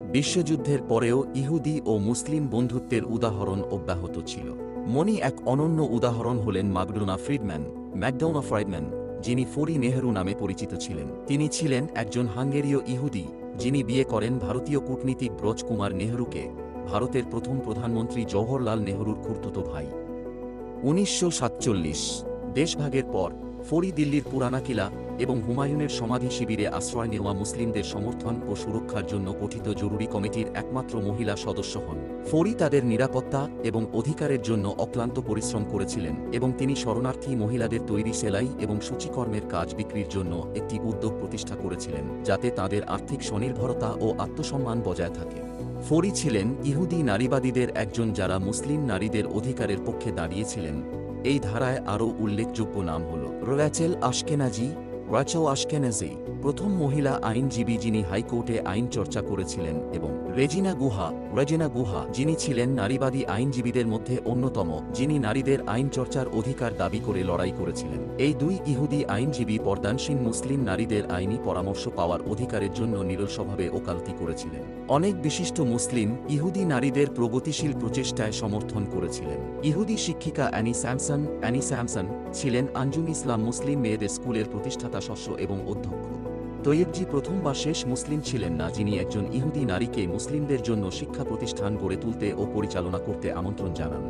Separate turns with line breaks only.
বিশ্বযুদ্ধের পরেও ইহুদি ও মুসলিম বন্ধুত্বের উদাহরণ অব্যাহত ছিল। মনি এক অনন্য উদাহরণ হলেন ম্যাকডোনা ফ্রাইডম্যান, যিনি ফরি নেহরু নামে পরিচিত ছিলেন। তিনি ছিলেন একজন হাঙ্গেরীয় ইহুদি, যিনি বিয়ে করেন ভারতীয় কূটনীতিক ব্রজ কুমার নেহরুকে, ভারতের প্রথম প্রধানমন্ত্রী জওহরলাল নেহরুর খুড়তুতো ভাই। 1947 দেশভাগের পর ফরি দিল্লির পুরানা কিলা এবং হুমায়ুনের সমাধি শিবিরে আশ্রয় নেওয়া মুসলিমদের সমর্থন ও সুরক্ষার জন্য গঠিত জরুরি কমিটির একমাত্র মহিলা সদস্য হন। ফরি তাদের নিরাপত্তা এবং অধিকারের জন্য অক্লান্ত পরিশ্রম করেছিলেন এবং তিনি শরণার্থী মহিলাদের তৈরি সেলাই এবং সূচিকর্মের কাজ বিক্রির জন্য একটি উদ্যোগ প্রতিষ্ঠা করেছিলেন, যাতে তাদের আর্থিক স্বনির্ভরতা ও আত্মসম্মান বজায় থাকে। ফরি ছিলেন ইহুদি নারীবাদীদের একজন, যারা মুসলিম নারীদের অধিকারের পক্ষে দাঁড়িয়েছিলেন। এই ধারায় আরও উল্লেখযোগ্য নাম হল রাচেল আশকেনাজি, প্রথম মহিলা আইনজীবী যিনি হাইকোর্টে আইন চর্চা করেছিলেন, এবং রেজিনা গুহা, যিনি ছিলেন নারীবাদী আইনজীবীদের মধ্যে অন্যতম, যিনি নারীদের আইন চর্চার অধিকার দাবি করে লড়াই করেছিলেন। এই দুই ইহুদি আইনজীবী পর্দানসীন মুসলিম নারীদের আইনি পরামর্শ পাওয়ার অধিকারের জন্য নিরলসভাবে ওকালতি করেছিলেন। অনেক বিশিষ্ট মুসলিম ইহুদি নারীদের প্রগতিশীল প্রচেষ্টায় সমর্থন করেছিলেন। ইহুদি শিক্ষিকা অ্যানি স্যামসন ছিলেন আঞ্জুম ইসলাম মুসলিম মেয়েদের স্কুলের প্রতিষ্ঠাতা সদস্য এবং অধ্যক্ষ। তৈয়বজি প্রথম বা শেষ মুসলিম ছিলেন না যিনি একজন ইহুদি নারীকে মুসলিমদের জন্য শিক্ষা প্রতিষ্ঠান গড়ে তুলতে ও পরিচালনা করতে আমন্ত্রণ জানান।